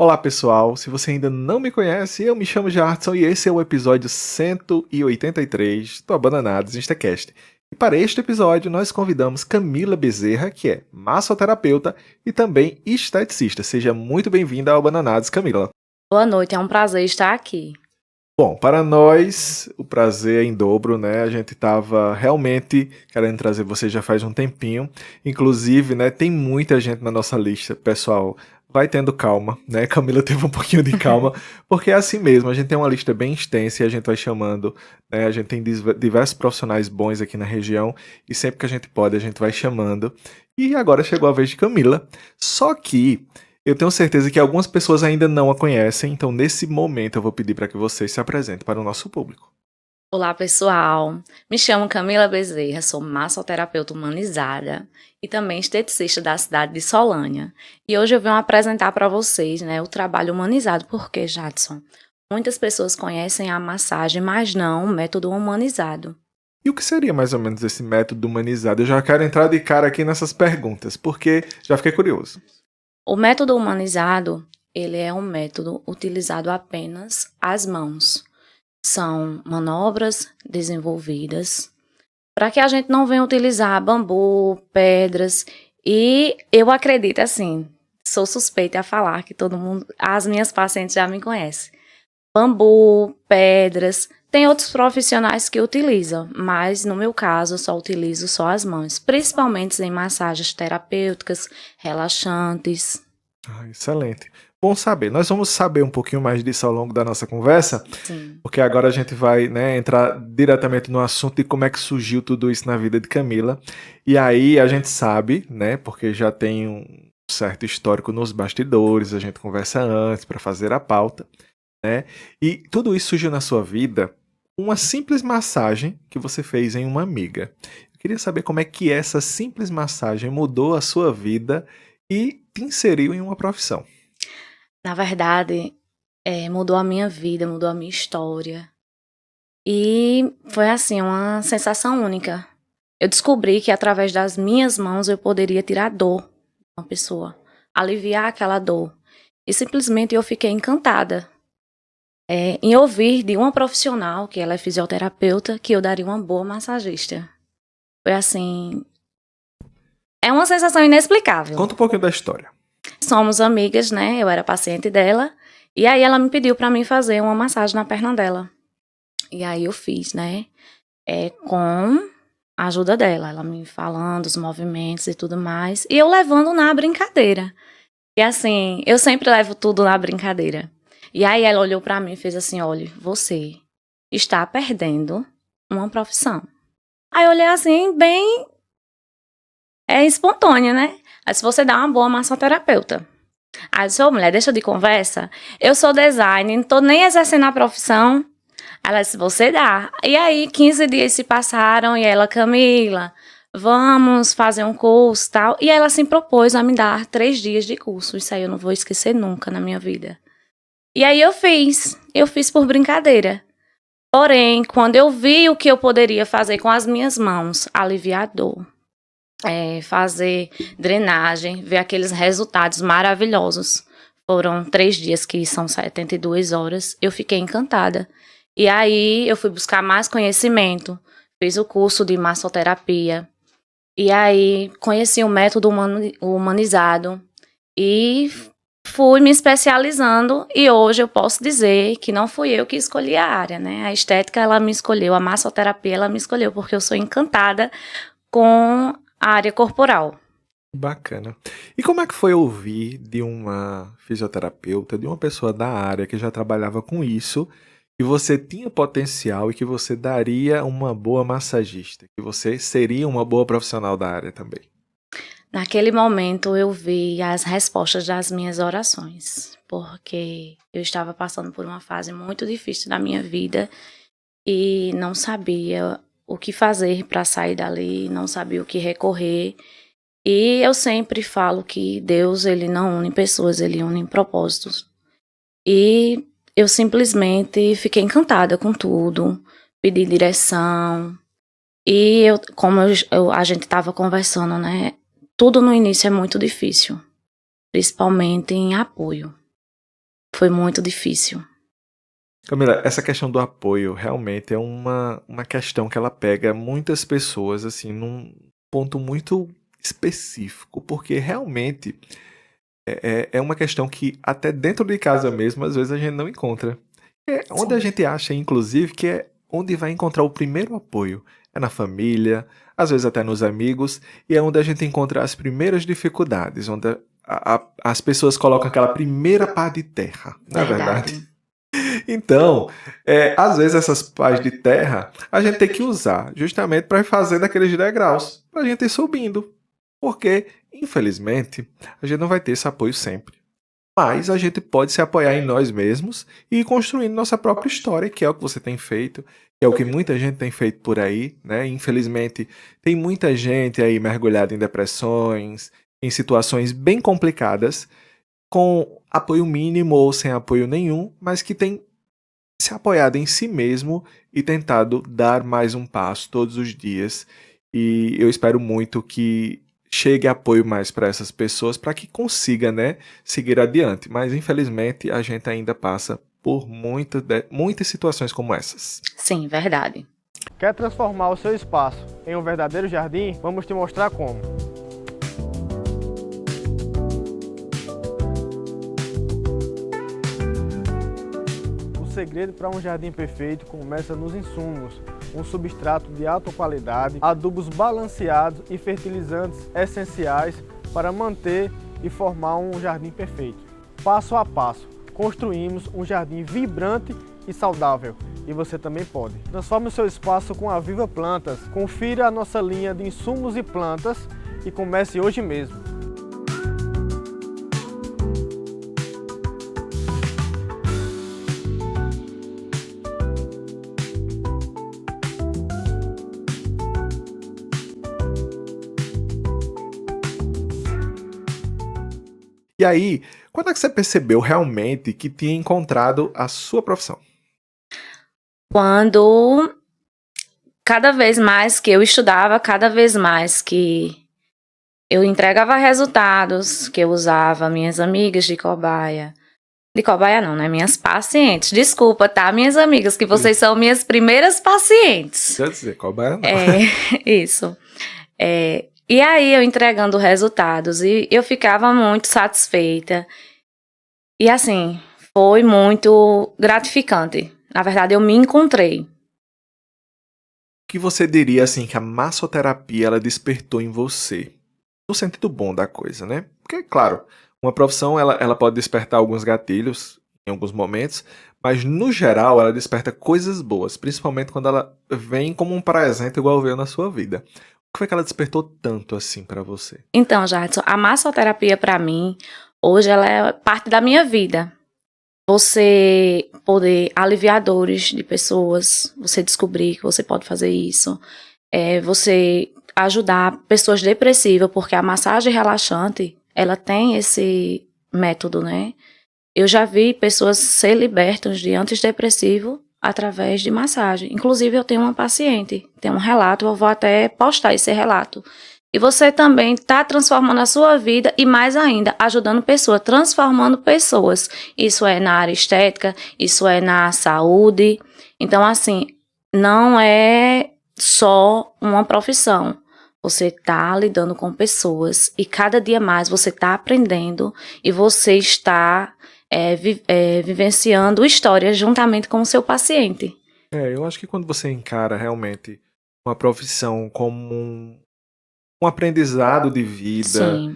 Olá pessoal, se você ainda não me conhece, eu me chamo Jartson e esse é o episódio 183 do Abananados Instacast. E para este episódio nós convidamos Camila Bezerra, que é massoterapeuta e também esteticista. Seja muito bem-vinda ao Abananados, Camila. Boa noite, é um prazer estar aqui. Bom, para nós o prazer é em dobro, né? A gente estava realmente querendo trazer você já faz um tempinho. Inclusive, né, tem muita gente na nossa lista, pessoal. Vai tendo calma, né? Camila teve um pouquinho de calma, porque é assim mesmo, a gente tem uma lista bem extensa e a gente vai chamando, né? A gente tem diversos profissionais bons aqui na região e sempre que a gente pode, a gente vai chamando. E agora chegou a vez de Camila. Só que eu tenho certeza que algumas pessoas ainda não a conhecem, então nesse momento eu vou pedir para que você se apresente para o nosso público. Olá, pessoal. Me chamo Camila Bezerra, sou massoterapeuta humanizada e também esteticista da cidade de Solânia. E hoje eu venho apresentar para vocês, o trabalho humanizado. Por quê, Jadson? Muitas pessoas conhecem a massagem, mas não o método humanizado. E o que seria mais ou menos esse método humanizado? Eu já quero entrar de cara aqui nessas perguntas, porque já fiquei curioso. O método humanizado, ele é um método utilizado apenas as mãos. São manobras desenvolvidas para que a gente não venha utilizar bambu, pedras. E eu acredito, assim, sou suspeita a falar que todo mundo, as minhas pacientes já me conhecem. Bambu, pedras, tem outros profissionais que utilizam, mas no meu caso eu só utilizo só as mãos, principalmente em massagens terapêuticas, relaxantes. Excelente. Bom saber. Nós vamos saber um pouquinho mais disso ao longo da nossa conversa, Sim. porque agora a gente vai, né, entrar diretamente no assunto de como é que surgiu tudo isso na vida de Camila. E aí a gente sabe, né, porque já tem um certo histórico nos bastidores, a gente conversa antes para fazer a pauta, né? E tudo isso surgiu na sua vida uma simples massagem que você fez em uma amiga. Eu queria saber como é que essa simples massagem mudou a sua vida e te inseriu em uma profissão. Na verdade, mudou a minha vida, mudou a minha história. E foi assim, uma sensação única. Eu descobri que através das minhas mãos eu poderia tirar a dor de uma pessoa, aliviar aquela dor. E simplesmente eu fiquei encantada em ouvir de uma profissional, que ela é fisioterapeuta, que eu daria uma boa massagista. Foi assim, é uma sensação inexplicável. Conta um pouquinho da história. Somos amigas, né? Eu era paciente dela. E aí ela me pediu para mim fazer uma massagem na perna dela. E aí eu fiz, né? Com a ajuda dela. Ela me falando os movimentos e tudo mais. E eu levando na brincadeira. E assim, eu sempre levo tudo na brincadeira. E aí ela olhou pra mim e fez assim, olha, você está perdendo uma profissão. Aí eu olhei assim, bem espontânea, né? Aí se você dá uma boa massoterapeuta. Aí eu disse, ô mulher, deixa de conversa. Eu sou designer, não tô nem exercendo a profissão. Ela disse, você dá. E aí, 15 dias se passaram e ela, Camila, vamos fazer um curso e tal. E ela se propôs a me dar 3 dias de curso. Isso aí eu não vou esquecer nunca na minha vida. E aí eu fiz por brincadeira. Porém, quando eu vi o que eu poderia fazer com as minhas mãos, aliviar a dor, fazer drenagem, ver aqueles resultados maravilhosos. Foram 3 dias, que são 72 horas. Eu fiquei encantada. E aí eu fui buscar mais conhecimento, fiz o curso de massoterapia. E aí conheci o método humanizado e fui me especializando. E hoje eu posso dizer que não fui eu que escolhi a área, né? A estética ela me escolheu, a massoterapia ela me escolheu, porque eu sou encantada com a área corporal. Bacana. E como é que foi ouvir de uma fisioterapeuta, de uma pessoa da área que já trabalhava com isso, que você tinha potencial e que você daria uma boa massagista, que você seria uma boa profissional da área também? Naquele momento eu vi as respostas das minhas orações, porque eu estava passando por uma fase muito difícil da minha vida e não sabia o que fazer para sair dali, não sabia o que recorrer. E eu sempre falo que Deus, ele não une pessoas, ele une propósitos. E eu simplesmente fiquei encantada com tudo, pedi direção. E como a gente estava conversando, né? Tudo no início é muito difícil, principalmente em apoio. Foi muito difícil. Camila, essa questão do apoio realmente é uma questão que ela pega muitas pessoas, assim, num ponto muito específico, porque realmente é uma questão que até dentro de casa mesmo, às vezes a gente não encontra. É onde a Sim. gente acha, inclusive, que é onde vai encontrar o primeiro apoio. É na família, às vezes até nos amigos, e é onde a gente encontra as primeiras dificuldades, onde as pessoas colocam aquela primeira pá de terra, não é verdade? Verdade. Então, às vezes essas pás de terra a gente tem que usar justamente para ir fazendo aqueles degraus, para a gente ir subindo. Porque, infelizmente, a gente não vai ter esse apoio sempre. Mas a gente pode se apoiar em nós mesmos e ir construindo nossa própria história, que é o que você tem feito, que é o que muita gente tem feito por aí, né? Infelizmente, tem muita gente aí mergulhada em depressões, em situações bem complicadas, com apoio mínimo ou sem apoio nenhum, mas que tem se apoiado em si mesmo e tentado dar mais um passo todos os dias. E eu espero muito que chegue apoio mais para essas pessoas para que consiga, né, seguir adiante. Mas infelizmente a gente ainda passa por muitas situações como essas. Sim, verdade. Quer transformar o seu espaço em um verdadeiro jardim? Vamos te mostrar como. O segredo para um jardim perfeito começa nos insumos. Um substrato de alta qualidade, adubos balanceados e fertilizantes essenciais para manter e formar um jardim perfeito. Passo a passo, construímos um jardim vibrante e saudável. E você também pode. Transforme o seu espaço com a Viva Plantas. Confira a nossa linha de insumos e plantas e comece hoje mesmo. E aí, quando é que você percebeu realmente que tinha encontrado a sua profissão? Quando cada vez mais que eu estudava, cada vez mais que eu entregava resultados, que eu usava minhas amigas de cobaia. De cobaia não, né? Minhas pacientes. Desculpa, tá? Minhas amigas, que vocês são minhas primeiras pacientes. Quer dizer, cobaia não. Isso. E aí eu entregando resultados e eu ficava muito satisfeita. E assim, foi muito gratificante. Na verdade, eu me encontrei. O que você diria assim que a massoterapia ela despertou em você? No sentido bom da coisa, né? Porque, claro, uma profissão ela pode despertar alguns gatilhos em alguns momentos, mas no geral ela desperta coisas boas, principalmente quando ela vem como um presente igual veio na sua vida. O que foi que ela despertou tanto assim pra você? Então, Jadson, a massoterapia pra mim, hoje ela é parte da minha vida. Você poder aliviar dores de pessoas, você descobrir que você pode fazer isso, você ajudar pessoas depressivas, porque a massagem relaxante, ela tem esse método, né? Eu já vi pessoas ser libertas de antidepressivo através de massagem. Inclusive, eu tenho uma paciente, tem um relato, eu vou até postar esse relato. E você também está transformando a sua vida e, mais ainda, ajudando pessoas, transformando pessoas. Isso é na área estética, isso é na saúde. Então, assim, não é só uma profissão. Você está lidando com pessoas e cada dia mais você está aprendendo e você está vivenciando histórias juntamente com o seu paciente. Eu acho que quando você encara realmente uma profissão como um aprendizado de vida,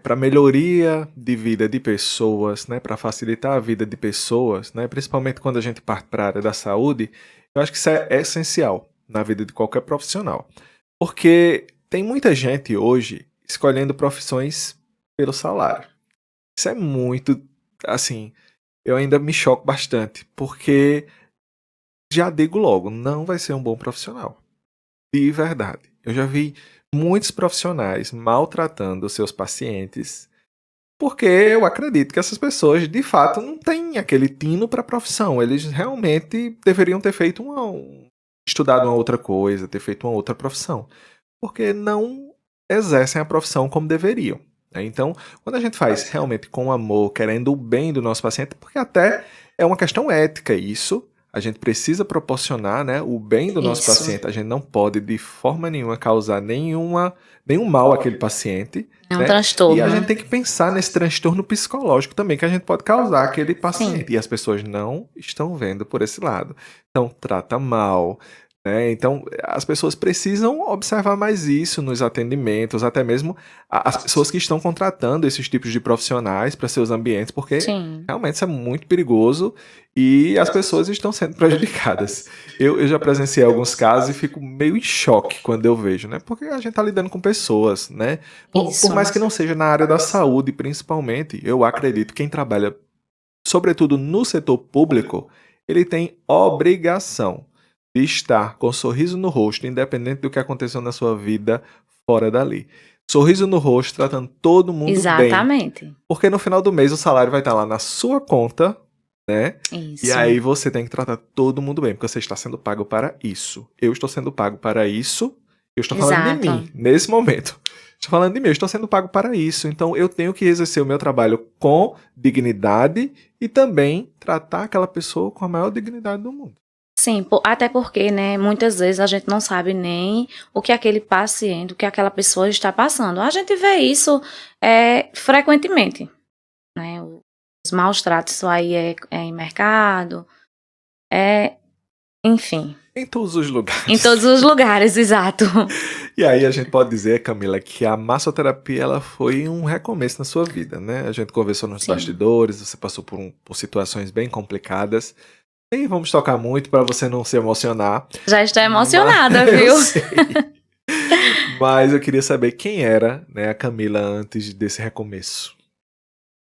para melhoria de vida de pessoas, né, para facilitar a vida de pessoas, né, principalmente quando a gente parte para a área da saúde, eu acho que isso é essencial na vida de qualquer profissional. Porque tem muita gente hoje escolhendo profissões pelo salário. Isso é muito, assim, eu ainda me choco bastante, porque já digo logo, não vai ser um bom profissional. De verdade. Eu já vi muitos profissionais maltratando seus pacientes, porque eu acredito que essas pessoas, de fato, não têm aquele tino para a profissão. Eles realmente deveriam ter feito estudado uma outra coisa, ter feito uma outra profissão, porque não exercem a profissão como deveriam, né? Então, quando a gente faz realmente com amor, querendo o bem do nosso paciente, porque até é uma questão ética isso, a gente precisa proporcionar, né, o bem do nosso Isso. paciente. A gente não pode, de forma nenhuma, causar nenhum mal àquele paciente. É um Né? transtorno. E a gente tem que pensar nesse transtorno psicológico também que a gente pode causar àquele paciente. Sim. E as pessoas não estão vendo por esse lado. Então, trata mal. Né? Então, as pessoas precisam observar mais isso nos atendimentos, até mesmo as pessoas que estão contratando esses tipos de profissionais para seus ambientes, porque Sim. realmente isso é muito perigoso e as pessoas estão sendo prejudicadas. Eu já presenciei alguns casos e fico meio em choque quando eu vejo, né? Porque a gente está lidando com pessoas, né? Por mais que não seja na área da saúde, principalmente, eu acredito que quem trabalha, sobretudo no setor público, ele tem obrigação de estar com um sorriso no rosto, independente do que aconteceu na sua vida fora dali. Sorriso no rosto, tratando todo mundo bem. Exatamente. Porque no final do mês o salário vai estar lá na sua conta, né? Isso. E aí você tem que tratar todo mundo bem, porque você está sendo pago para isso. Eu estou sendo pago para isso. Eu estou falando de Exato. mim, nesse momento. Estou falando de mim, eu estou sendo pago para isso. Então eu tenho que exercer o meu trabalho com dignidade e também tratar aquela pessoa com a maior dignidade do mundo. Sim, até porque, né, muitas vezes a gente não sabe nem o que aquele paciente, o que aquela pessoa está passando. A gente vê isso frequentemente, né, os maus tratos aí em mercado, enfim. Em todos os lugares. Em todos os lugares, exato. E aí a gente pode dizer, Camila, que a massoterapia ela foi um recomeço na sua vida, né? A gente conversou nos bastidores, você passou por situações bem complicadas. Nem vamos tocar muito para você não se emocionar. Já estou emocionada, viu? Mas eu queria saber quem era, né, a Camila antes desse recomeço.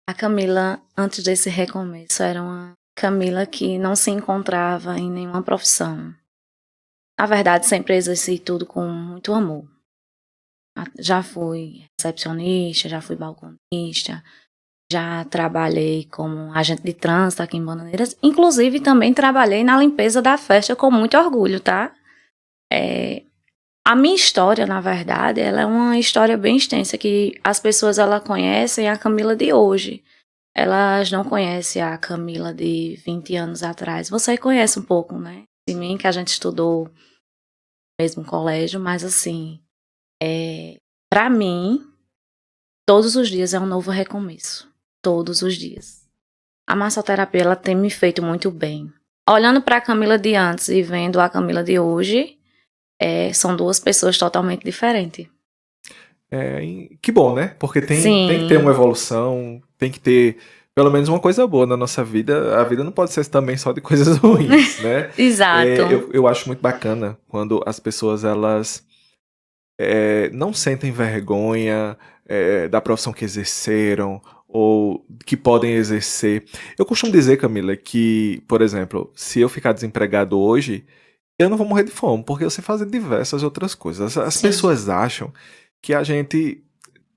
A Camila, antes desse recomeço, era uma Camila que não se encontrava em nenhuma profissão. Na verdade, sempre exerci tudo com muito amor. Já fui recepcionista, já fui balconista, já trabalhei como agente de trânsito aqui em Bananeiras. Inclusive, também trabalhei na limpeza da festa com muito orgulho, tá? A minha história, na verdade, ela é uma história bem extensa, que as pessoas conhecem a Camila de hoje. Elas não conhecem a Camila de 20 anos atrás. Você conhece um pouco, né? De mim, que a gente estudou no mesmo colégio, mas assim, pra mim, todos os dias é um novo recomeço. Todos os dias. A massoterapia, ela tem me feito muito bem. Olhando pra Camila de antes e vendo a Camila de hoje, são duas pessoas totalmente diferentes. Que bom, né? Porque tem que ter uma evolução, tem que ter pelo menos uma coisa boa na nossa vida. A vida não pode ser também só de coisas ruins, né? Exato. Eu acho muito bacana quando as pessoas, elas não sentem vergonha da profissão que exerceram ou que podem exercer. Eu costumo dizer, Camila, que, por exemplo, se eu ficar desempregado hoje, eu não vou morrer de fome, porque eu sei fazer diversas outras coisas. As pessoas acham que a gente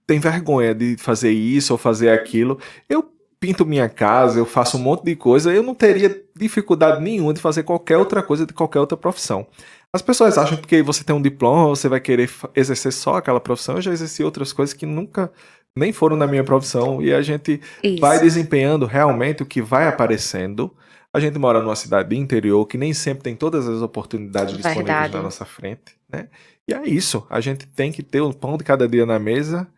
tem vergonha de fazer isso ou fazer aquilo. Eu pinto minha casa, eu faço um monte de coisa, eu não teria dificuldade nenhuma de fazer qualquer outra coisa de qualquer outra profissão. As pessoas acham que porque você tem um diploma, você vai querer exercer só aquela profissão. Eu já exerci outras coisas que nunca nem foram na minha profissão e a gente vai desempenhando realmente o que vai aparecendo. A gente mora numa cidade de interior que nem sempre tem todas as oportunidades disponíveis na nossa frente, né? E é isso, a gente tem que ter o pão de cada dia na mesa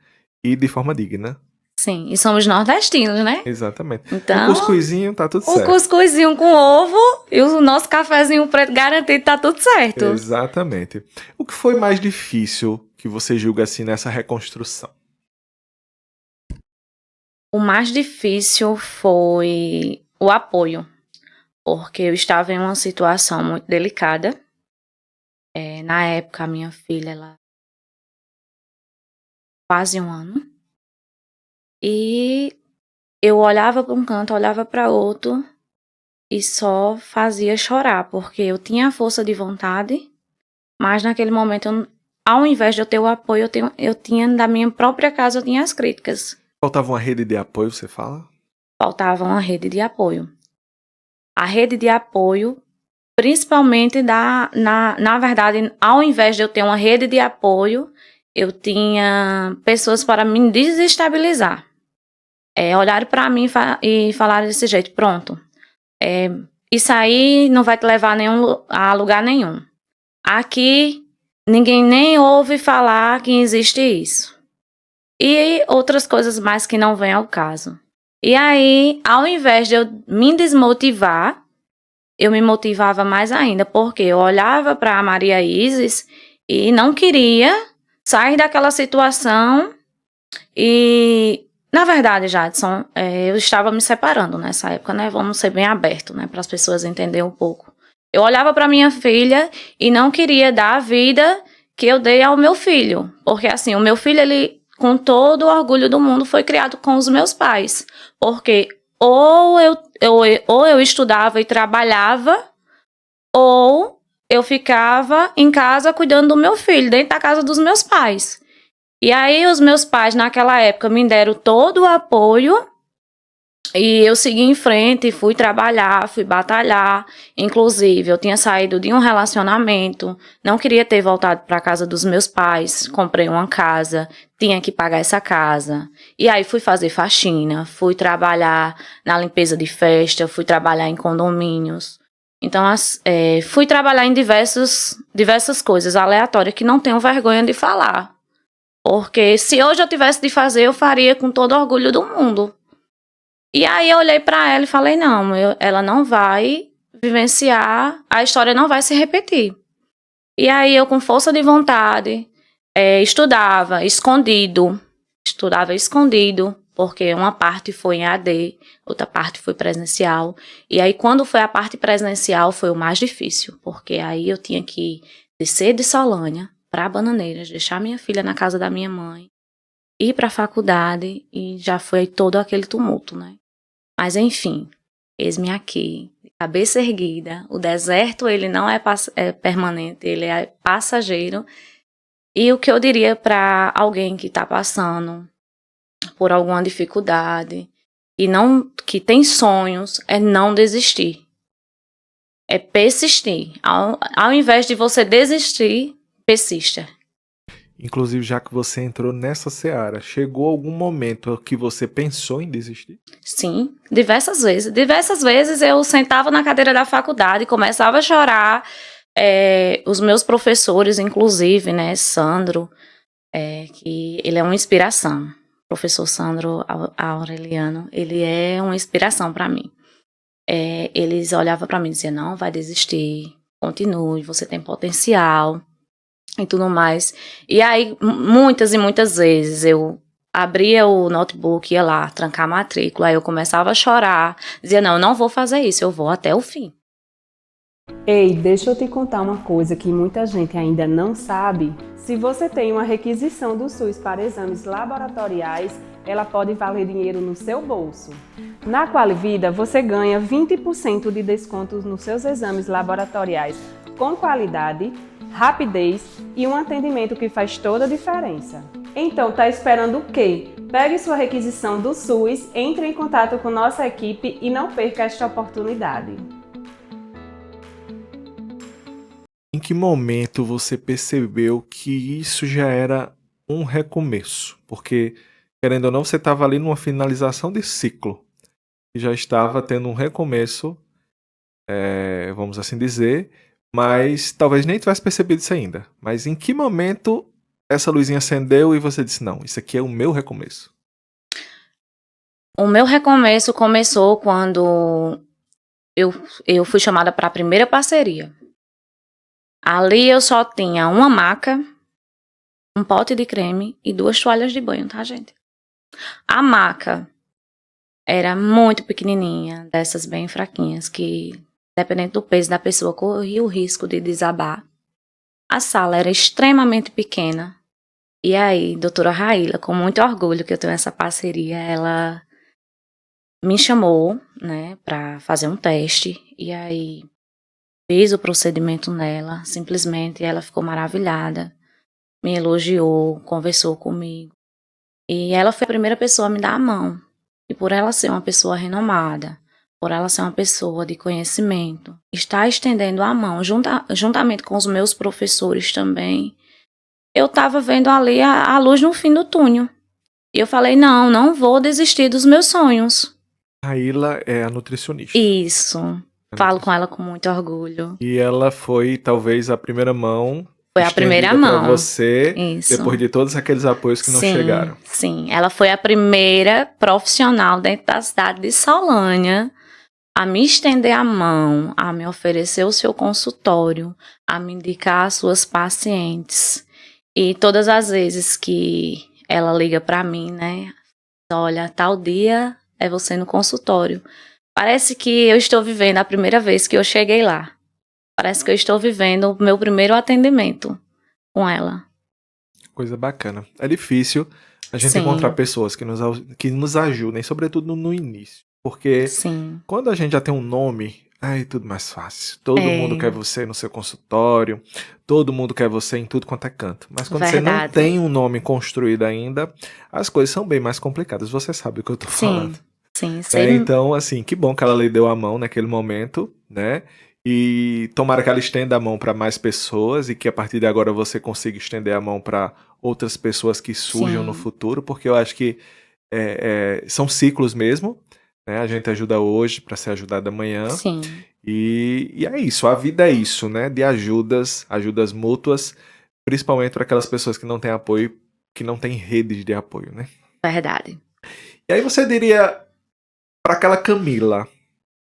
e de forma digna. Sim, e somos nordestinos, né? Exatamente. Então, o cuscuzinho tá tudo certo. O cuscuzinho com ovo e o nosso cafezinho preto garantido tá tudo certo. Exatamente. O que foi mais difícil que você julga assim nessa reconstrução? O mais difícil foi o apoio, porque eu estava em uma situação muito delicada. Na época, a minha filha, ela quase 1 ano. E eu olhava para um canto, olhava para outro e só fazia chorar, porque eu tinha força de vontade, mas naquele momento, ao invés de eu ter o apoio, eu tinha da minha própria casa, eu tinha as críticas. Faltava uma rede de apoio, você fala? Faltava uma rede de apoio. A rede de apoio, principalmente na verdade, ao invés de eu ter uma rede de apoio, eu tinha pessoas para me desestabilizar. Olharam para mim e falaram desse jeito, pronto, isso aí não vai te levar a lugar nenhum. Aqui, ninguém nem ouve falar que existe isso. E outras coisas mais que não vêm ao caso. E aí, ao invés de eu me desmotivar, eu me motivava mais ainda, porque eu olhava para a Maria Isis e não queria sair daquela situação. E, na verdade, Jadson, eu estava me separando nessa época, né? Vamos ser bem abertos, né? Para as pessoas entenderem um pouco. Eu olhava para minha filha e não queria dar a vida que eu dei ao meu filho. Porque, assim, o meu filho, ele, com todo o orgulho do mundo, foi criado com os meus pais. Porque ou eu estudava e trabalhava, ou eu ficava em casa cuidando do meu filho, dentro da casa dos meus pais. E aí os meus pais, naquela época, me deram todo o apoio e eu segui em frente, fui trabalhar, fui batalhar. Inclusive, eu tinha saído de um relacionamento, não queria ter voltado para a casa dos meus pais, comprei uma casa, tinha que pagar essa casa. E aí fui fazer faxina, fui trabalhar na limpeza de festa, fui trabalhar em condomínios. Então, fui trabalhar em diversas coisas aleatórias que não tenho vergonha de falar. Porque se hoje eu tivesse de fazer, eu faria com todo o orgulho do mundo. E aí eu olhei para ela e falei, não, ela não vai vivenciar, a história não vai se repetir. E aí eu, com força de vontade, estudava escondido, porque uma parte foi em AD, outra parte foi presencial. E aí quando foi a parte presencial foi o mais difícil, porque aí eu tinha que descer de Solânia para Bananeiras, deixar minha filha na casa da minha mãe, ir para a faculdade e já foi todo aquele tumulto, né? Mas enfim, eis-me aqui, de cabeça erguida. O deserto, ele não é permanente, ele é passageiro. E o que eu diria para alguém que está passando por alguma dificuldade e que tem sonhos, é não desistir. É persistir. Ao invés de você desistir, persista. Inclusive, já que você entrou nessa seara, chegou algum momento que você pensou em desistir? Sim, diversas vezes. Diversas vezes eu sentava na cadeira da faculdade e começava a chorar. Os meus professores, inclusive, né, Sandro, que ele é uma inspiração. O professor Sandro Aureliano, ele é uma inspiração para mim. Eles olhavam para mim e diziam, não, vai desistir, continue, você tem potencial e tudo mais. E aí, muitas e muitas vezes, eu abria o notebook, ia lá, trancar a matrícula, aí eu começava a chorar, dizia, não, eu não vou fazer isso, eu vou até o fim. Ei, deixa eu te contar uma coisa que muita gente ainda não sabe. Se você tem uma requisição do SUS para exames laboratoriais, ela pode valer dinheiro no seu bolso. Na Qualivida, você ganha 20% de descontos nos seus exames laboratoriais com qualidade, rapidez e um atendimento que faz toda a diferença. Então, tá esperando o quê? Pegue sua requisição do SUS, entre em contato com nossa equipe e não perca esta oportunidade. Em que momento você percebeu que isso já era um recomeço? Porque, querendo ou não, você estava ali numa finalização de ciclo. E já estava tendo um recomeço, vamos assim dizer, mas talvez nem tivesse percebido isso ainda. Mas em que momento essa luzinha acendeu e você disse, não, isso aqui é o meu recomeço? O meu recomeço começou quando eu fui chamada para a primeira parceria. Ali eu só tinha uma maca, um pote de creme e 2 toalhas de banho, tá, gente? A maca era muito pequenininha, dessas bem fraquinhas, que, dependendo do peso da pessoa, corria o risco de desabar. A sala era extremamente pequena. E aí, doutora Raíla, com muito orgulho que eu tenho essa parceria, ela me chamou, né, para fazer um teste. E aí, fiz o procedimento nela, simplesmente ela ficou maravilhada, me elogiou, conversou comigo. E ela foi a primeira pessoa a me dar a mão. E por ela ser uma pessoa renomada, por ela ser uma pessoa de conhecimento, está estendendo a mão, juntamente com os meus professores também, eu estava vendo ali a luz no fim do túnel. E eu falei, não vou desistir dos meus sonhos. A Ila é a nutricionista. Isso. Falo com ela com muito orgulho. E ela foi, talvez, a primeira mão Foi a primeira estendida pra mão. você, Isso. depois de todos aqueles apoios que não chegaram. Sim, ela foi a primeira profissional dentro da cidade de Solânia a me estender a mão, a me oferecer o seu consultório, a me indicar as suas pacientes. E todas as vezes que ela liga pra mim, né? Olha, tal dia é você no consultório. Parece que eu estou vivendo a primeira vez que eu cheguei lá. Parece que eu estou vivendo o meu primeiro atendimento com ela. Coisa bacana. É difícil a gente Sim. encontrar pessoas que nos ajudem, sobretudo no início. Porque Sim. quando a gente já tem um nome, aí tudo mais fácil. Todo É. mundo quer você no seu consultório, todo mundo quer você em tudo quanto é canto. Mas quando você não Verdade. tem um nome construído ainda, as coisas são bem mais complicadas. Você sabe o que eu tô falando. Sim, Então, assim, que bom que ela lhe deu a mão naquele momento, né? E tomara que ela estenda a mão para mais pessoas e que a partir de agora você consiga estender a mão para outras pessoas que surjam Sim. no futuro, porque eu acho que são ciclos mesmo, né? A gente ajuda hoje para ser ajudado amanhã. Sim, E é isso, a vida é isso, né? De ajudas mútuas, principalmente para aquelas pessoas que não têm apoio, que não têm redes de apoio, né? verdade. E aí você diria para aquela Camila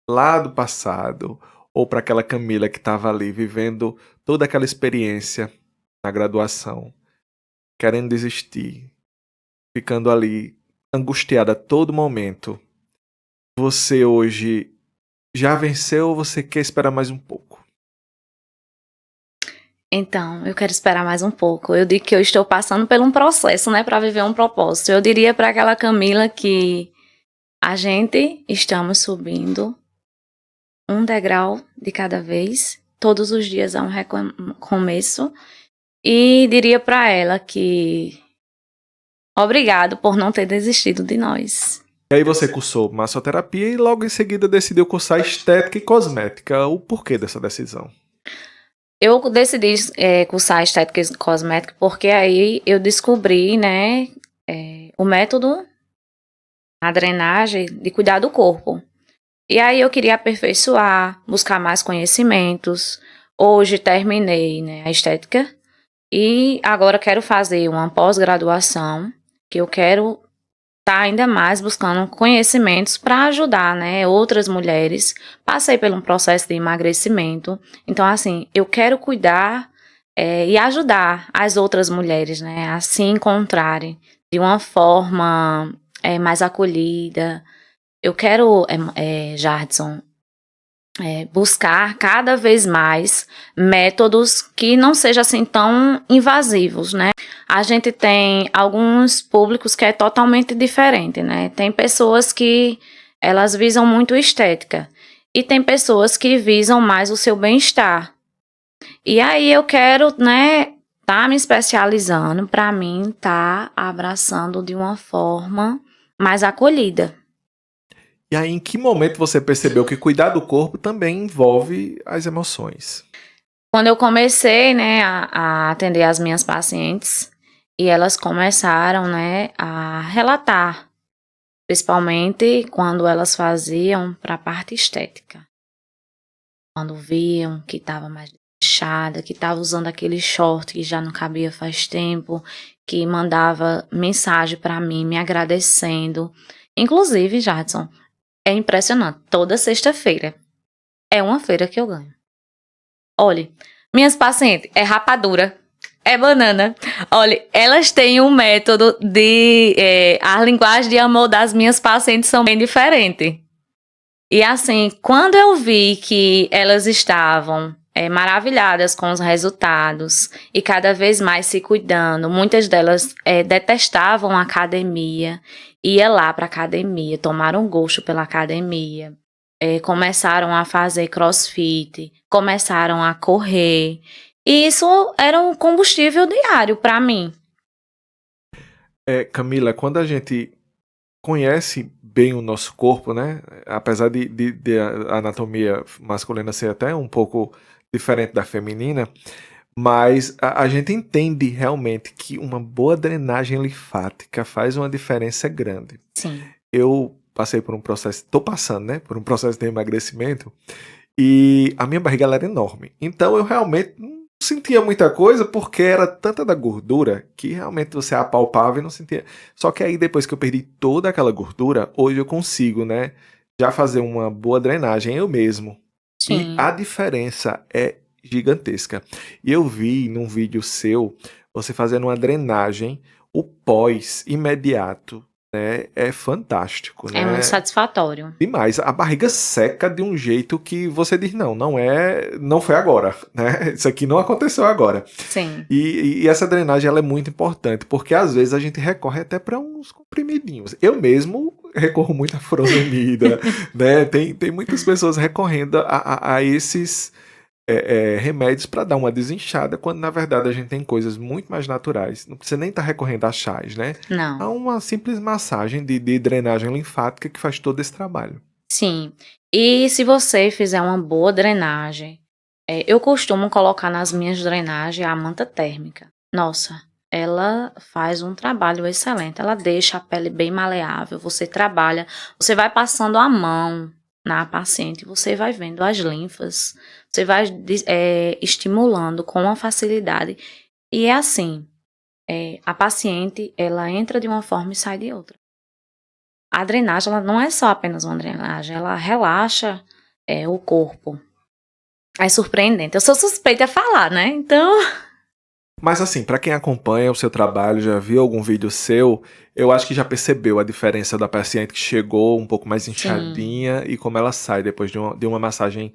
lá do passado, ou para aquela Camila que estava ali vivendo toda aquela experiência na graduação, querendo desistir, ficando ali angustiada a todo momento, você hoje já venceu ou você quer esperar mais um pouco? Então, eu quero esperar mais um pouco. Eu digo que eu estou passando por um processo, né, para viver um propósito. Eu diria para aquela Camila que a gente estamos subindo um degrau de cada vez. Todos os dias há um recomeço. E diria para ela que obrigado por não ter desistido de nós. E aí você cursou massoterapia e logo em seguida decidiu cursar estética e cosmética. O porquê dessa decisão? Eu decidi cursar estética e cosmética porque aí eu descobri, né, o método, a drenagem de cuidar do corpo. E aí eu queria aperfeiçoar, buscar mais conhecimentos. Hoje terminei, né, a estética e agora quero fazer uma pós-graduação, que eu quero estar ainda mais buscando conhecimentos para ajudar, né, outras mulheres. Passei por um processo de emagrecimento, então assim, eu quero cuidar e ajudar as outras mulheres, né, a se encontrarem de uma forma mais acolhida. Eu quero, Jardson, buscar cada vez mais métodos que não sejam assim tão invasivos, né? A gente tem alguns públicos que é totalmente diferente, né? Tem pessoas que elas visam muito estética e tem pessoas que visam mais o seu bem-estar. E aí eu quero, né, tá me especializando para mim tá abraçando de uma forma mais acolhida. E aí, em que momento você percebeu que cuidar do corpo também envolve as emoções? Quando eu comecei, né, a atender as minhas pacientes, e elas começaram, né, a relatar, principalmente quando elas faziam para a parte estética. Quando viam que estava mais inchada, que estava usando aquele short que já não cabia faz tempo, que mandava mensagem para mim, me agradecendo. Inclusive, Jadson, é impressionante, toda sexta-feira é uma feira que eu ganho. Olha, minhas pacientes, é rapadura, é banana. Olha, elas têm um método de... a linguagem de amor das minhas pacientes são bem diferentes. E assim, quando eu vi que elas estavam maravilhadas com os resultados e cada vez mais se cuidando, muitas delas detestavam a academia, ia lá para a academia, tomaram gosto pela academia, começaram a fazer crossfit, começaram a correr. E isso era um combustível diário para mim. Camila, quando a gente conhece bem o nosso corpo, né? Apesar de a anatomia masculina ser até um pouco diferente da feminina, Mas a gente entende realmente que uma boa drenagem linfática faz uma diferença grande. Sim. Eu passei por um processo, tô passando, né, por um processo de emagrecimento, e a minha barriga ela era enorme. Então eu realmente não sentia muita coisa, porque era tanta da gordura que realmente você apalpava e não sentia. Só que aí depois que eu perdi toda aquela gordura, hoje eu consigo, né, já fazer uma boa drenagem eu mesmo. E Sim. a diferença é gigantesca. E eu vi num vídeo seu, você fazendo uma drenagem, o pós imediato, né, é fantástico, É muito né? satisfatório. Demais. A barriga seca de um jeito que você diz, não foi agora, né? Isso aqui não aconteceu agora. Sim. E essa drenagem ela é muito importante, porque às vezes a gente recorre até para uns comprimidinhos. Eu mesmo recorro muito à furosemida, né? Tem muitas pessoas recorrendo a esses remédios para dar uma desinchada, quando na verdade a gente tem coisas muito mais naturais. Não precisa nem estar recorrendo a chás, né? Não. Há uma simples massagem de drenagem linfática que faz todo esse trabalho. Sim. E se você fizer uma boa drenagem, eu costumo colocar nas minhas drenagens a manta térmica. Nossa, ela faz um trabalho excelente. Ela deixa a pele bem maleável. Você trabalha, você vai passando a mão na paciente, você vai vendo as linfas, você vai estimulando com uma facilidade. E é assim, a paciente, ela entra de uma forma e sai de outra. A drenagem, ela não é só apenas uma drenagem, ela relaxa o corpo. É surpreendente. Eu sou suspeita a falar, né? Então... Mas assim, para quem acompanha o seu trabalho, já viu algum vídeo seu, eu acho que já percebeu a diferença da paciente que chegou um pouco mais inchadinha e como ela sai depois de uma massagem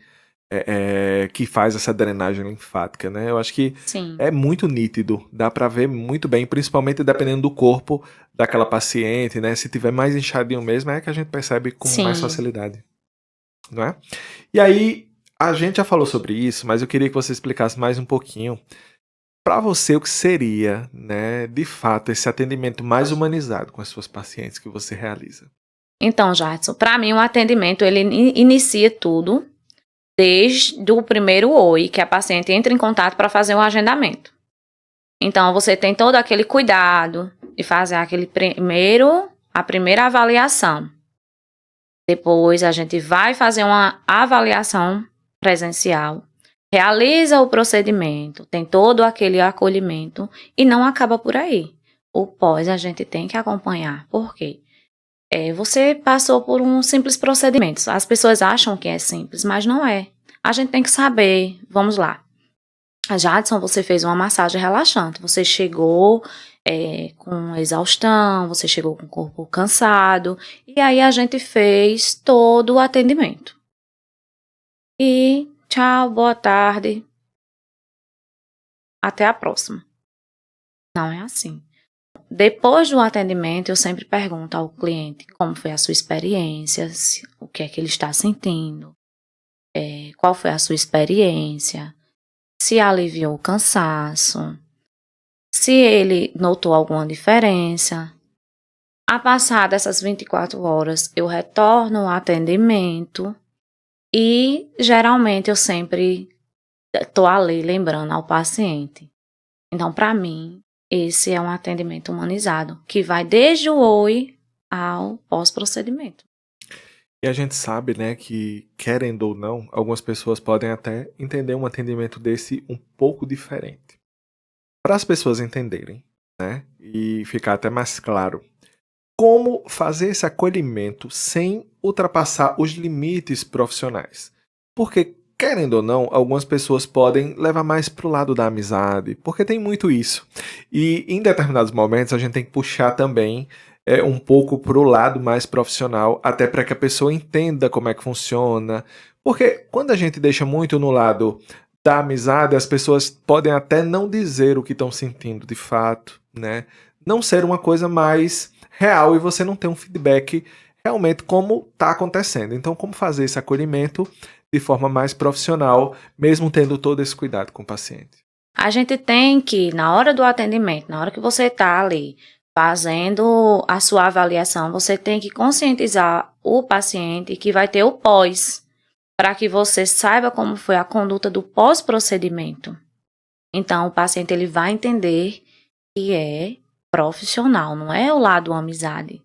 que faz essa drenagem linfática, né? Eu acho que Sim. é muito nítido, dá para ver muito bem, principalmente dependendo do corpo daquela paciente, né? Se tiver mais inchadinho mesmo, é que a gente percebe com mais Sim. facilidade, não é? E aí, a gente já falou sobre isso, mas eu queria que você explicasse mais um pouquinho para você o que seria, né, de fato, esse atendimento mais humanizado com as suas pacientes que você realiza. Então, Jadson, para mim o atendimento, ele inicia tudo desde o primeiro oi, que a paciente entra em contato para fazer um agendamento. Então, você tem todo aquele cuidado de fazer a primeira avaliação. Depois, a gente vai fazer uma avaliação presencial, realiza o procedimento, tem todo aquele acolhimento e não acaba por aí. O pós a gente tem que acompanhar. Por quê? Você passou por um simples procedimento. As pessoas acham que é simples, mas não é. A gente tem que saber. Vamos lá. Jadson, você fez uma massagem relaxante. Você chegou com exaustão, você chegou com o corpo cansado. E aí a gente fez todo o atendimento. E tchau, boa tarde. Até a próxima. Não é assim. Depois do atendimento, eu sempre pergunto ao cliente como foi a sua experiência, o que é que ele está sentindo, qual foi a sua experiência, se aliviou o cansaço, se ele notou alguma diferença. A passar dessas 24 horas, eu retorno ao atendimento e, geralmente, eu sempre estou ali lembrando ao paciente. Então, para mim, esse é um atendimento humanizado, que vai desde o oi ao pós-procedimento. E a gente sabe, né, que, querendo ou não, algumas pessoas podem até entender um atendimento desse um pouco diferente. Para as pessoas entenderem, né, e ficar até mais claro, como fazer esse acolhimento sem ultrapassar os limites profissionais. Porque, querendo ou não, algumas pessoas podem levar mais para o lado da amizade, porque tem muito isso. E em determinados momentos a gente tem que puxar também um pouco para o lado mais profissional, até para que a pessoa entenda como é que funciona. Porque quando a gente deixa muito no lado da amizade, as pessoas podem até não dizer o que estão sentindo de fato, né? Não ser uma coisa mais real e você não ter um feedback realmente como está acontecendo. Então, como fazer esse acolhimento de forma mais profissional, mesmo tendo todo esse cuidado com o paciente? A gente tem que, na hora do atendimento, na hora que você está ali fazendo a sua avaliação, você tem que conscientizar o paciente que vai ter o pós, para que você saiba como foi a conduta do pós-procedimento. Então, o paciente ele vai entender que é profissional, não é o lado amizade.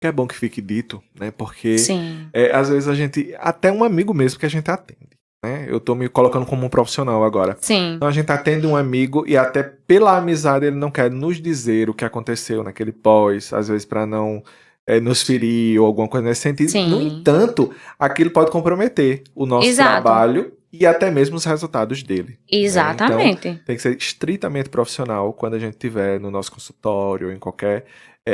É bom que fique dito, né? Porque Sim, às vezes a gente, até um amigo mesmo que a gente atende, né? Eu tô me colocando como um profissional agora. sim, Então a gente atende um amigo e até pela amizade ele não quer nos dizer o que aconteceu naquele pós, às vezes para não nos ferir ou alguma coisa nesse sentido. No sim. entanto, aquilo pode comprometer o nosso Exato. trabalho e até mesmo os resultados dele. Exatamente. Então, tem que ser estritamente profissional quando a gente estiver no nosso consultório ou em qualquer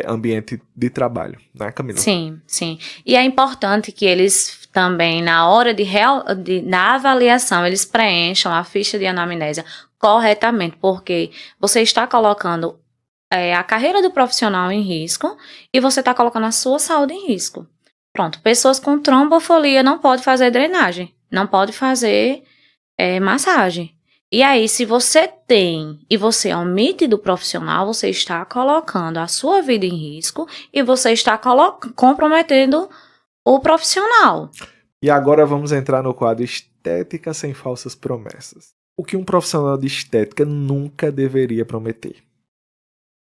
ambiente de trabalho, né, Camila? Sim, sim. E é importante que eles também, na hora da avaliação, eles preencham a ficha de anamnésia corretamente, porque você está colocando a carreira do profissional em risco e você está colocando a sua saúde em risco. Pronto, pessoas com trombofolia não podem fazer drenagem, não pode fazer massagem. E aí, se você tem e você omite do profissional, você está colocando a sua vida em risco e você está comprometendo o profissional. E agora vamos entrar no quadro Estética sem falsas promessas. O que um profissional de estética nunca deveria prometer?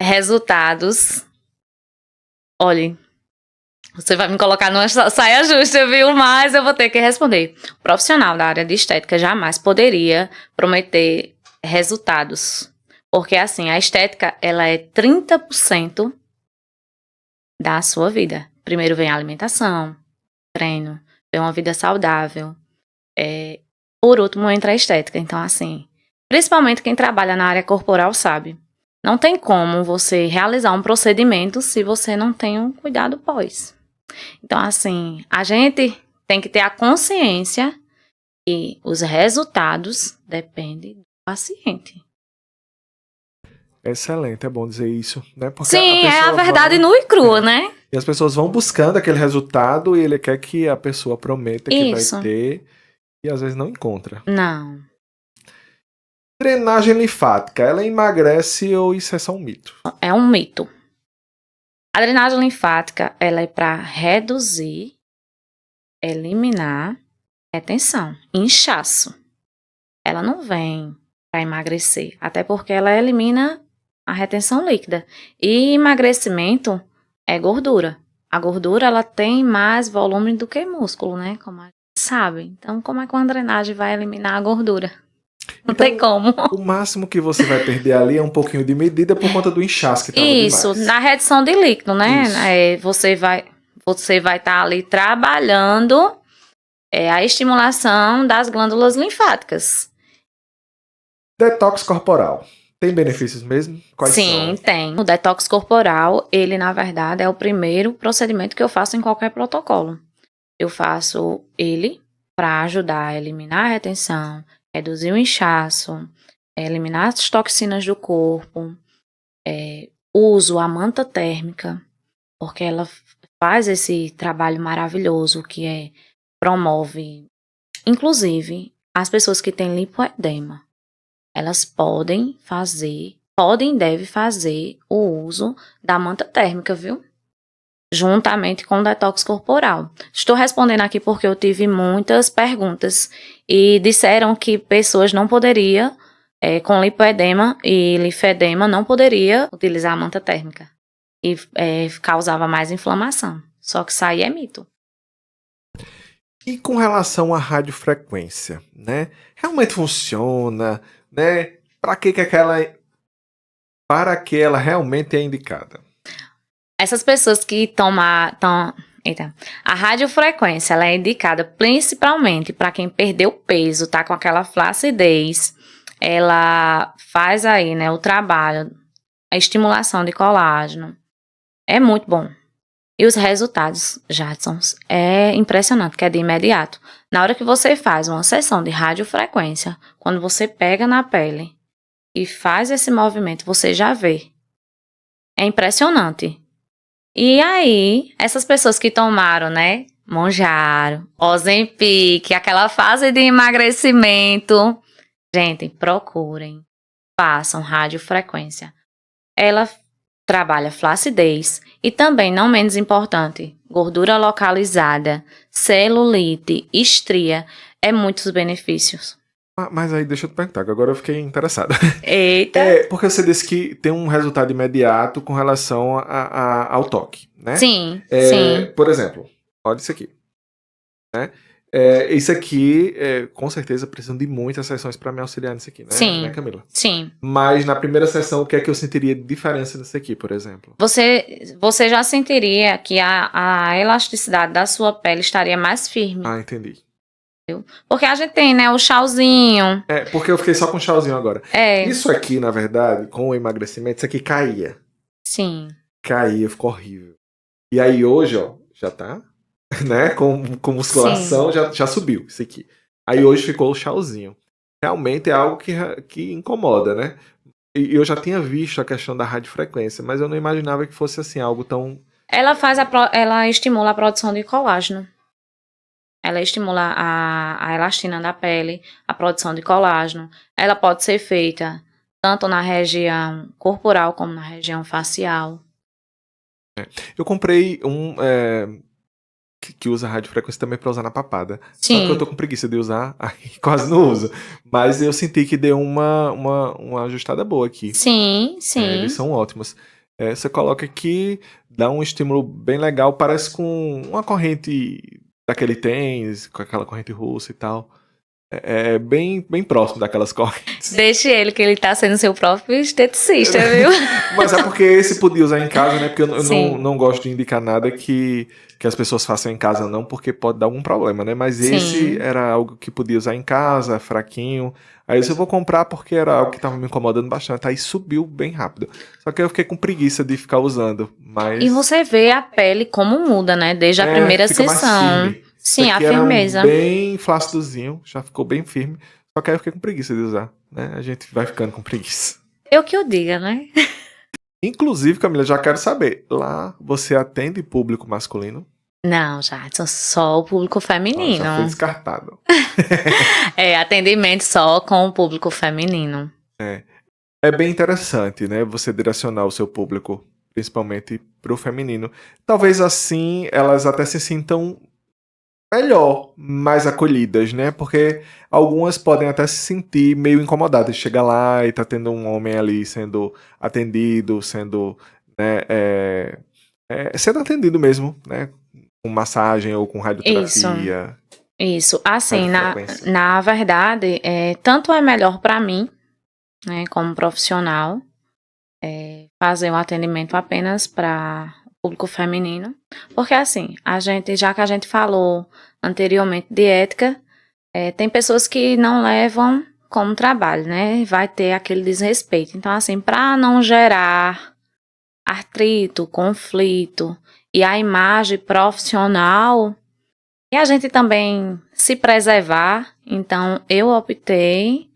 Resultados. Olhe, você vai me colocar numa saia justa, viu? Mas eu vou ter que responder. O profissional da área de estética jamais poderia prometer resultados. Porque, assim, a estética, ela é 30% da sua vida. Primeiro vem a alimentação, treino, vem uma vida saudável. Por último, entra a estética. Então, assim, principalmente quem trabalha na área corporal sabe. Não tem como você realizar um procedimento se você não tem um cuidado pós. Então, assim, a gente tem que ter a consciência que os resultados dependem do paciente. Excelente, é bom dizer isso, né? Porque Sim, é a pessoa verdade vai- nua e crua, né? E as pessoas vão buscando aquele resultado e ele quer que a pessoa prometa que Isso. vai ter e às vezes não encontra. Não. Drenagem linfática, ela emagrece ou isso é só um mito? É um mito. A drenagem linfática, ela é para reduzir, eliminar retenção, inchaço. Ela não vem para emagrecer, até porque ela elimina a retenção líquida. E emagrecimento é gordura. A gordura, ela tem mais volume do que músculo, né? Como a gente sabe. Então, como é que uma drenagem vai eliminar a gordura? Não tem como. O máximo que você vai perder ali é um pouquinho de medida por conta do inchaço que estava Isso, demais. na redução de líquido, né? Isso. Você vai estar ali trabalhando a estimulação das glândulas linfáticas. Detox corporal. Tem benefícios mesmo? Quais Sim, são? tem. O detox corporal, ele, na verdade, é o primeiro procedimento que eu faço em qualquer protocolo. Eu faço ele para ajudar a eliminar a retenção, reduzir o inchaço, eliminar as toxinas do corpo. Uso a manta térmica, porque ela faz esse trabalho maravilhoso que promove, inclusive, as pessoas que têm lipoedema. Elas podem e devem fazer o uso da manta térmica, viu? Juntamente com o detox corporal. Estou respondendo aqui porque eu tive muitas perguntas e disseram que pessoas não poderiam, com lipoedema e linfedema, não poderia utilizar a manta térmica. E causava mais inflamação. Só que isso aí é mito. E com relação à radiofrequência, né? Realmente funciona, né? Para que ela realmente é indicada? Essas pessoas que a radiofrequência, ela é indicada principalmente para quem perdeu peso, tá com aquela flacidez. Ela faz aí, né, o trabalho, a estimulação de colágeno. É muito bom. E os resultados, Jadson, é impressionante, que é de imediato. Na hora que você faz uma sessão de radiofrequência, quando você pega na pele e faz esse movimento, você já vê. É impressionante. E aí, essas pessoas que tomaram, né, Mounjaro, Ozempic, aquela fase de emagrecimento, gente, procurem, façam radiofrequência. Ela trabalha flacidez e também, não menos importante, gordura localizada, celulite, estria, muitos benefícios. Mas aí deixa eu te perguntar, que agora eu fiquei interessado. Eita. Porque você disse que tem um resultado imediato com relação ao toque, né? Sim, sim. Por exemplo, olha isso aqui, né? Isso aqui, com certeza, precisam de muitas sessões para me auxiliar nisso aqui, né, Sim. né, Camila? Sim. Mas na primeira sessão, o que é que eu sentiria de diferença nisso aqui, por exemplo? Você já sentiria que a elasticidade da sua pele estaria mais firme. Ah, entendi. Porque a gente tem, né, o chauzinho. Porque eu fiquei só com o chauzinho agora. É. Isso aqui, na verdade, com o emagrecimento, isso aqui caía. Sim. Caía, ficou horrível. E aí hoje, ó, já tá, né, com musculação, já subiu isso aqui. Aí hoje ficou o chauzinho. Realmente é algo que incomoda, né? E eu já tinha visto a questão da radiofrequência, mas eu não imaginava que fosse assim, algo tão... Ela estimula a produção de colágeno. Ela estimula a elastina da pele, a produção de colágeno. Ela pode ser feita tanto na região corporal como na região facial. Eu comprei um que usa radiofrequência também para usar na papada. Sim. Só que eu tô com preguiça de usar, aí quase não uso. Mas eu senti que deu uma ajustada boa aqui. Sim, sim. Eles são ótimos. Você coloca aqui, dá um estímulo bem legal, parece com uma corrente daquele tênis, com aquela corrente russa e tal. É bem próximo daquelas correntes. Deixe ele, que ele tá sendo seu próprio esteticista, viu? Mas é porque esse podia usar em casa, né? Porque eu Sim. não gosto de indicar nada que as pessoas façam em casa, não, porque pode dar algum problema, né? Mas Sim. esse era algo que podia usar em casa, fraquinho. Aí eu vou comprar porque era algo que tava me incomodando bastante. Aí subiu bem rápido. Só que eu fiquei com preguiça de ficar usando. Mas... E você vê a pele como muda, né? Desde a primeira fica mais sessão. firme. Sim, a Esse aqui firmeza. era bem flácidozinho, já ficou bem firme. Só que aí eu fiquei com preguiça de usar, né? A gente vai ficando com preguiça. Eu que o diga, né? Inclusive, Camila, já quero saber. Lá você atende público masculino? Não, já, só o público feminino. Já foi descartado. Atendimento só com o público feminino. É bem interessante, né? Você direcionar o seu público, principalmente pro feminino. Talvez assim elas até se sintam melhor, mais acolhidas, né? Porque algumas podem até se sentir meio incomodadas. Chega lá e tá tendo um homem ali sendo atendido, sendo, né, sendo atendido mesmo, né? Com massagem ou com radioterapia. Isso. Assim, Radiofrequência. na verdade, tanto é melhor para mim, né, como profissional, fazer o atendimento apenas para público feminino, porque assim, já que a gente falou anteriormente de ética, tem pessoas que não levam como trabalho, né? Vai ter aquele desrespeito. Então, assim, para não gerar atrito, conflito e a imagem profissional, e a gente também se preservar, então eu optei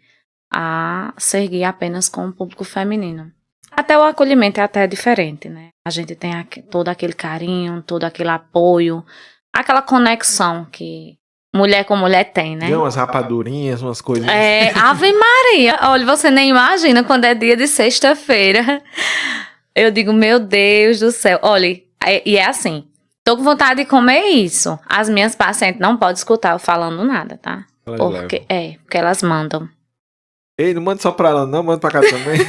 a seguir apenas com o público feminino. Até o acolhimento é até diferente, né? A gente tem todo aquele carinho, todo aquele apoio, aquela conexão que mulher com mulher tem, né? Tem umas rapadurinhas, umas coisinhas. Ave Maria! Olha, você nem imagina quando é dia de sexta-feira. Eu digo, meu Deus do céu. Olha, e é assim, tô com vontade de comer isso. As minhas pacientes não podem escutar eu falando nada, tá? Porque elas mandam. Ei, não manda só pra ela, não, manda pra cá também.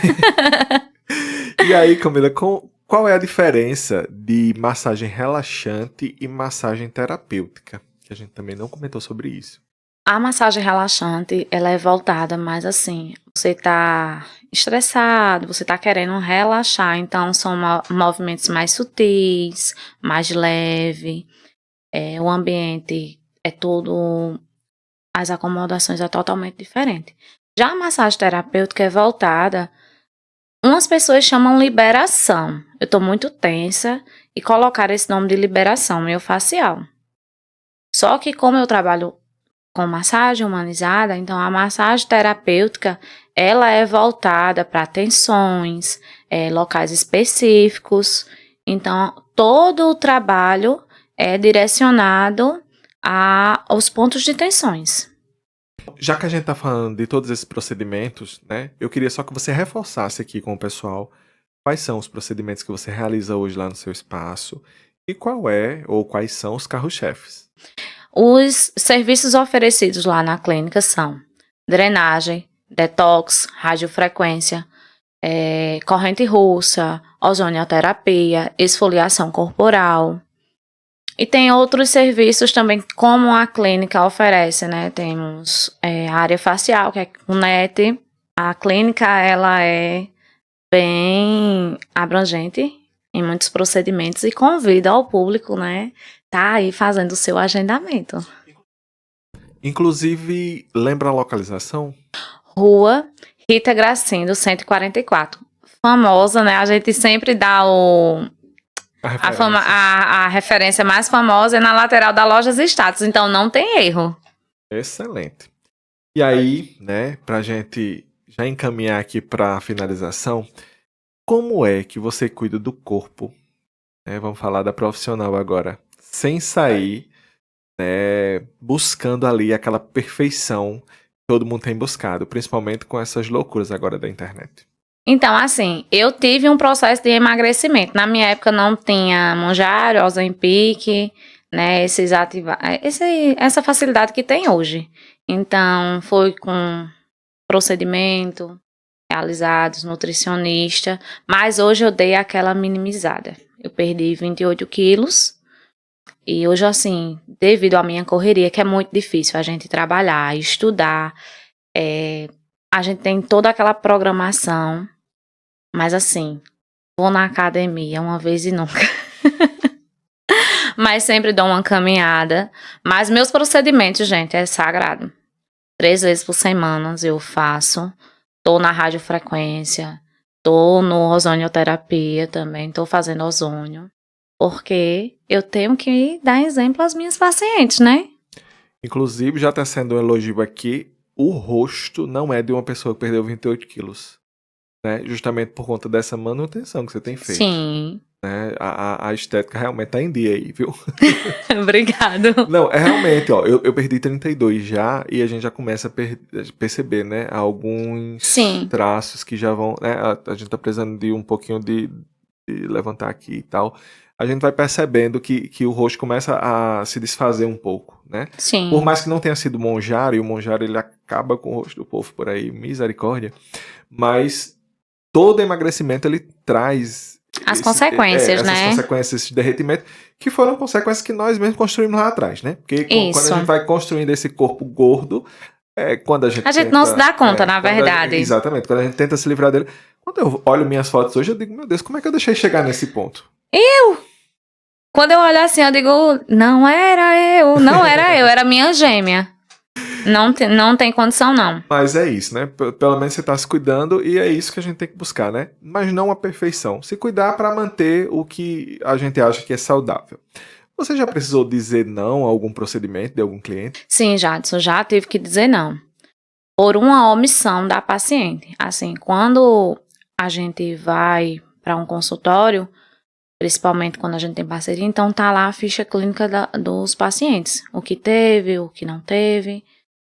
E aí, Camila, qual é a diferença de massagem relaxante e massagem terapêutica? Que a gente também não comentou sobre isso. A massagem relaxante, ela é voltada mais assim, você tá estressado, você tá querendo relaxar, então são movimentos mais sutis, mais leve, o ambiente é todo, as acomodações é totalmente diferente. Já a massagem terapêutica é voltada, umas pessoas chamam liberação, eu tô muito tensa e colocaram esse nome de liberação miofascial. Só que como eu trabalho com massagem humanizada, então a massagem terapêutica, ela é voltada para tensões, locais específicos, então todo o trabalho é direcionado aos pontos de tensões. Já que a gente tá falando de todos esses procedimentos, né, eu queria só que você reforçasse aqui com o pessoal quais são os procedimentos que você realiza hoje lá no seu espaço e quais são os carros-chefes. Os serviços oferecidos lá na clínica são drenagem, detox, radiofrequência, corrente russa, ozonioterapia, esfoliação corporal. E tem outros serviços também, como a clínica oferece, né? Temos a área facial, que é o NET. A clínica, ela é bem abrangente em muitos procedimentos e convida ao público, né? Tá aí fazendo o seu agendamento. Inclusive, lembra a localização? Rua Rita Gracindo, 144. Famosa, né? A gente sempre dá a referência mais famosa é na lateral da Lojas Status, então não tem erro. Excelente. E aí, né, pra gente já encaminhar aqui pra finalização, como é que você cuida do corpo? Né, vamos falar da profissional agora. Sem sair, né, buscando ali aquela perfeição que todo mundo tem buscado, principalmente com essas loucuras agora da internet. Então, assim, eu tive um processo de emagrecimento. Na minha época não tinha Mounjaro, Ozempic, né, essa facilidade que tem hoje. Então, foi com procedimento realizados, nutricionista, mas hoje eu dei aquela minimizada. Eu perdi 28 quilos e hoje, assim, devido à minha correria, que é muito difícil a gente trabalhar, estudar, a gente tem toda aquela programação, mas assim, vou na academia uma vez e nunca. Mas sempre dou uma caminhada. Mas meus procedimentos, gente, é sagrado. 3 vezes por semana eu faço. Tô na radiofrequência, tô no ozonioterapia também, tô fazendo ozônio. Porque eu tenho que dar exemplo às minhas pacientes, né? Inclusive, já está sendo um elogio aqui, o rosto não é de uma pessoa que perdeu 28 quilos. Né? Justamente por conta dessa manutenção que você tem feito. Sim. Né? A estética realmente tá em dia aí, viu? Obrigado. Não, é realmente, ó, eu perdi 32 já e a gente já começa a perceber, né, alguns traços que já vão, né, a gente tá precisando de um pouquinho de levantar aqui e tal. A gente vai percebendo que o rosto começa a se desfazer um pouco, né? Sim. Por mais que não tenha sido Mounjaro, e o Mounjaro ele acaba com o rosto do povo por aí, misericórdia, mas todo emagrecimento ele traz as consequências, né? Essas consequências de derretimento, que foram consequências que nós mesmos construímos lá atrás, né? Porque quando a gente vai construindo esse corpo gordo, quando a gente tenta, não se dá conta, na verdade. Exatamente, quando a gente tenta se livrar dele. Quando eu olho minhas fotos hoje, eu digo, meu Deus, como é que eu deixei chegar nesse ponto? Quando eu olho assim, eu digo, não era eu, era minha gêmea. Não tem condição, não. Mas é isso, né? Pelo menos você tá se cuidando e é isso que a gente tem que buscar, né? Mas não a perfeição. Se cuidar para manter o que a gente acha que é saudável. Você já precisou dizer não a algum procedimento de algum cliente? Sim, Jadson, já tive que dizer não. Por uma omissão da paciente. Assim, quando a gente vai para um consultório, principalmente quando a gente tem parceria, então tá lá a ficha clínica dos pacientes. O que teve, o que não teve.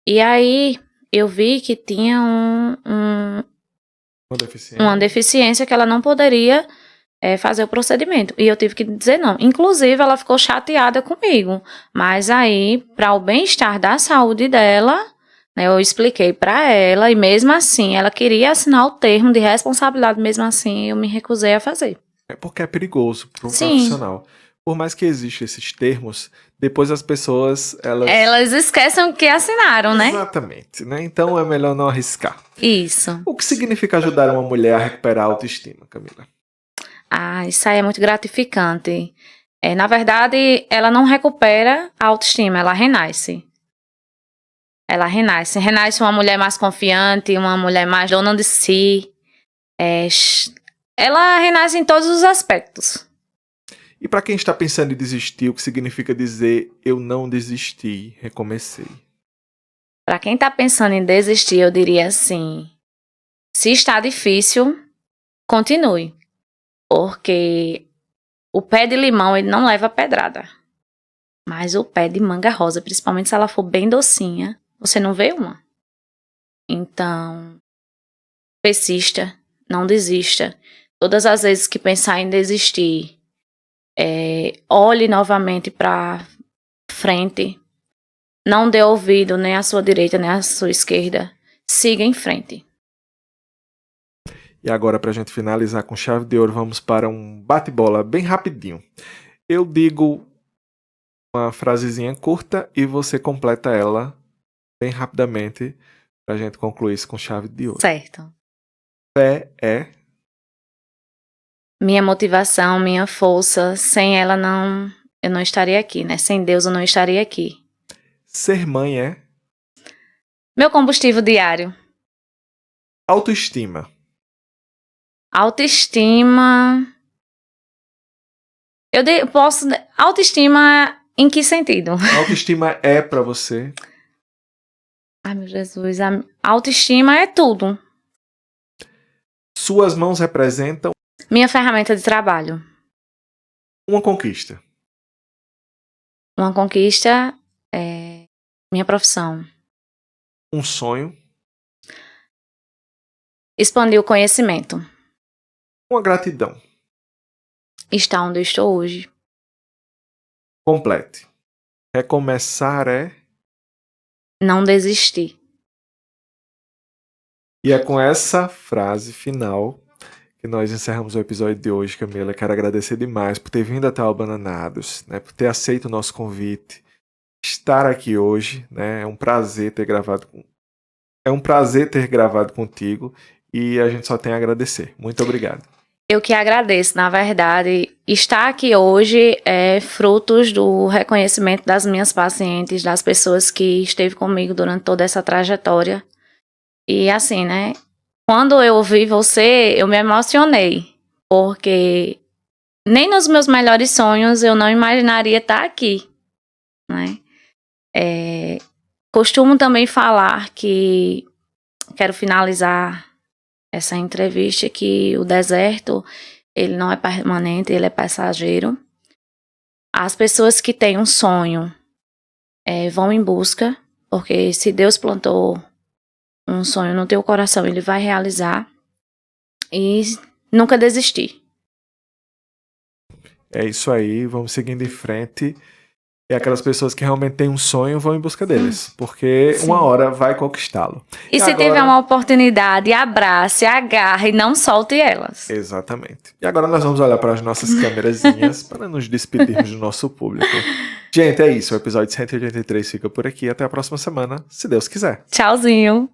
E aí, eu vi que tinha uma deficiência que ela não poderia fazer o procedimento. E eu tive que dizer não. Inclusive, ela ficou chateada comigo. Mas aí, para o bem-estar da saúde dela, né, eu expliquei para ela. E mesmo assim, ela queria assinar o termo de responsabilidade. Mesmo assim, eu me recusei a fazer. É porque é perigoso para um profissional. Por mais que existam esses termos, depois as pessoas, elas esquecem que assinaram, né? Exatamente, né? Então é melhor não arriscar. Isso. O que significa ajudar uma mulher a recuperar a autoestima, Camila? Isso aí é muito gratificante. Na verdade, ela não recupera a autoestima, ela renasce. Ela renasce. Renasce uma mulher mais confiante, uma mulher mais dona de si. Ela renasce em todos os aspectos. E para quem está pensando em desistir, o que significa dizer eu não desisti, recomecei? Para quem está pensando em desistir, eu diria assim, se está difícil, continue. Porque o pé de limão ele não leva pedrada. Mas o pé de manga rosa, principalmente se ela for bem docinha, você não vê uma. Então, persista, não desista. Todas as vezes que pensar em desistir, olhe novamente para frente. Não dê ouvido nem à sua direita nem à sua esquerda. siga em frente. E agora, para a gente finalizar com chave de ouro, vamos para um bate-bola bem rapidinho. Eu digo uma frasezinha curta e você completa ela bem rapidamente para a gente concluir isso com chave de ouro. Certo. Fé é... Minha motivação, minha força, sem ela eu não estaria aqui, né? Sem Deus eu não estaria aqui. Ser mãe é... Meu combustível diário. Autoestima. Autoestima. Posso. Autoestima em que sentido? Autoestima é para você... Ai, meu Jesus. A autoestima é tudo. Suas mãos representam Minha ferramenta de trabalho. uma conquista. Uma conquista é minha profissão. Um sonho. Expandir o conhecimento. Uma gratidão. Estar onde eu estou hoje. Complete. Recomeçar é... Não desistir. E é com essa frase final que nós encerramos o episódio de hoje, Camila. Quero agradecer demais por ter vindo até o Bananados, né, por ter aceito o nosso convite, estar aqui hoje, né, é um prazer ter gravado contigo e a gente só tem a agradecer. Muito obrigado. Eu que agradeço, na verdade, estar aqui hoje é frutos do reconhecimento das minhas pacientes, das pessoas que esteve comigo durante toda essa trajetória. E assim, né, quando eu ouvi você, eu me emocionei, porque nem nos meus melhores sonhos eu não imaginaria estar aqui, né. Costumo também falar que quero finalizar essa entrevista que o deserto, ele não é permanente, ele é passageiro. As pessoas que têm um sonho vão em busca, porque se Deus plantou um sonho no teu coração, ele vai realizar. E nunca desistir. É isso aí, vamos seguindo em frente. E aquelas pessoas que realmente têm um sonho vão em busca deles, porque Sim. uma hora vai conquistá-lo. E se tiver uma oportunidade, abrace, agarre e não solte elas. Exatamente. E agora nós vamos olhar para as nossas câmerazinhas para nos despedirmos do nosso público. Gente, é isso. O episódio 183 fica por aqui. Até a próxima semana, se Deus quiser. Tchauzinho.